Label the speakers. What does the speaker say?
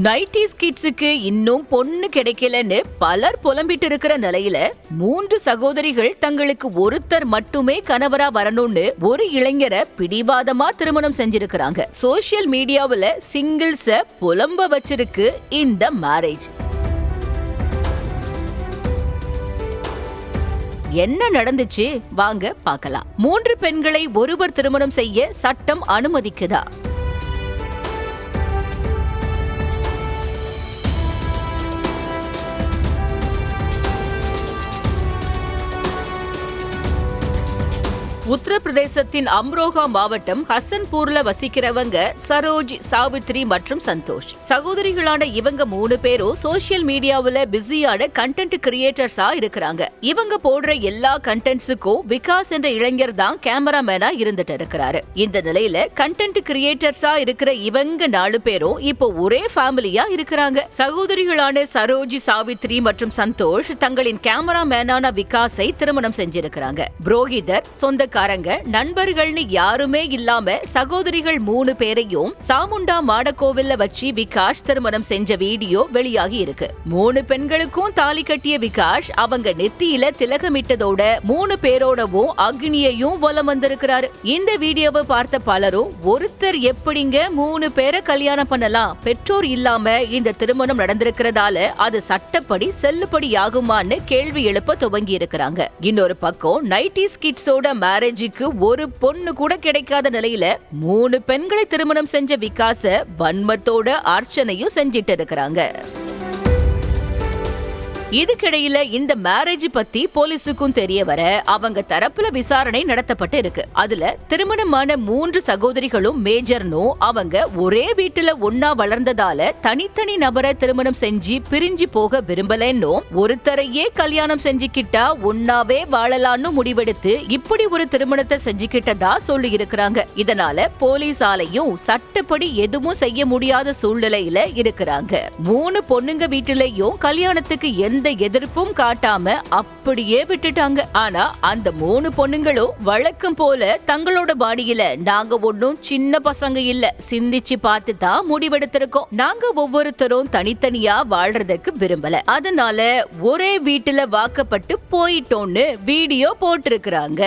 Speaker 1: 90s கிட்ஸுக்கு இன்னும் பொண்ணு கிடைக்கலன்னு பலர் புலம்பிட்டு இருக்கிற நிலையில 3 சகோதரிகள் தங்களுக்கு ஒருத்தர் மட்டுமே கணவரா வரணும்னு ஒரு இளைஞரை பிடிவாதமா திருமணம் செஞ்சிருக்கிறாங்க. சோசியல் மீடியாவுல சிங்கிள்ஸ புலம்ப வச்சிருக்கு இந்த மேரேஜ். என்ன நடந்துச்சு வாங்க பார்க்கலாம். 3 பெண்களை ஒருவர் திருமணம் செய்ய சட்டம் அனுமதிக்குதா? உத்தரப்பிரதேசத்தின் அம்ரோகா மாவட்டம் ஹசன்பூர்ல வசிக்கிறவங்க சரோஜ், சாவித்ரி மற்றும் சந்தோஷ். சகோதரிகளான இவங்க 3 பேரும் சோசியல் மீடியாவுல பிஸியான கண்டென்ட் கிரியேட்டர்ஸா இருக்கிறாங்க. இவங்க போடுற எல்லா கண்டென்ட்ஸுக்கும் விகாஸ் என்ற இளைஞர் தான் கேமராமேனா இருந்துட்டு இருக்கிறாரு. இந்த நிலையில கண்டென்ட் கிரியேட்டர்ஸா இருக்கிற இவங்க 4 பேரும் இப்போ ஒரே ஃபேமிலியா இருக்கிறாங்க. சகோதரிகளான சரோஜ், சாவித்ரி மற்றும் சந்தோஷ் தங்களின் கேமராமேனான விகாஸை திருமணம் செஞ்சிருக்கிறாங்க. புரோகிதர், சொந்த நண்பர்கள்னு யாருமே இல்லாம சகோதரிகள் 3 பேரையும் சாமுண்டா மாடக்கோவில்ல வச்சு விகாஷ் திருமணம் செஞ்ச வீடியோ வெளியாகி இருக்கு. 3 பெண்களுக்கும் தாலி கட்டிய விகாஷ் அவங்க நெத்தியில திலகமிட்டதோட 3 பேரோடவும் அக்னியையும் வலம் வந்திருக்கிறாரு. இந்த வீடியோவை பார்த்த பலரும் ஒருத்தர் எப்படிங்க 3 பேரை கல்யாணம் பண்ணலாம், பெற்றோர் இல்லாம இந்த திருமணம் நடந்திருக்கிறதால அது சட்டப்படி செல்லுபடியாகுமான்னு கேள்வி எழுப்ப துவங்கி இருக்கிறாங்க. இன்னொரு பக்கம் 90s கிட்ஸோட மேரேஜுக்கு ஒரு பொண்ணு கூட கிடைக்காத நிலையில 3 பெண்களை திருமணம் செஞ்ச விகாச வன்மத்தோட அர்ச்சனையும் செஞ்சிட்டு இருக்கிறாங்க. இதுக்கிடையில இந்த மேரேஜ் பத்தி போலீஸுக்கும் தெரிய வர அவங்க தரப்புல விசாரணை நடத்தப்பட்டு இருக்கு. அதுல திருமணமான 3 சகோதரிகளும் மேஜர்னும் அவங்க ஒரே வீட்டுல ஒன்னா வளர்ந்ததால தனித்தனி நபரை திருமணம் செஞ்சு பிரிஞ்சு போக விரும்பலன்னு, ஒருத்தரையே கல்யாணம் செஞ்சுக்கிட்டா ஒன்னாவே வாழலான்னு முடிவெடுத்து இப்படி ஒரு திருமணத்தை செஞ்சுக்கிட்டதா சொல்லி இருக்கிறாங்க. இதனால போலீஸாலையும் சட்டப்படி எதுவும் செய்ய முடியாத சூழ்நிலையில இருக்கிறாங்க. 3 பொண்ணுங்க வீட்டுலயும் கல்யாணத்துக்கு எந்த எதிர்ப்பும் காட்டாம அப்படியே விட்டுட்டாங்க. ஆனா அந்த 3 பொண்ணுங்களும் வழக்கம் போல தங்களோட பாடியில நாங்க ஒன்னும் சின்ன பசங்க இல்ல, சிந்திச்சு பார்த்து தான் முடிவெடுத்திருக்கோம், நாங்க ஒவ்வொருத்தரும் தனித்தனியா வாழ்றதுக்கு விரும்பல, அதனால ஒரே வீட்டுல வாக்கப்பட்டு போயிட்டோம்னு வீடியோ போட்டிருக்கிறாங்க.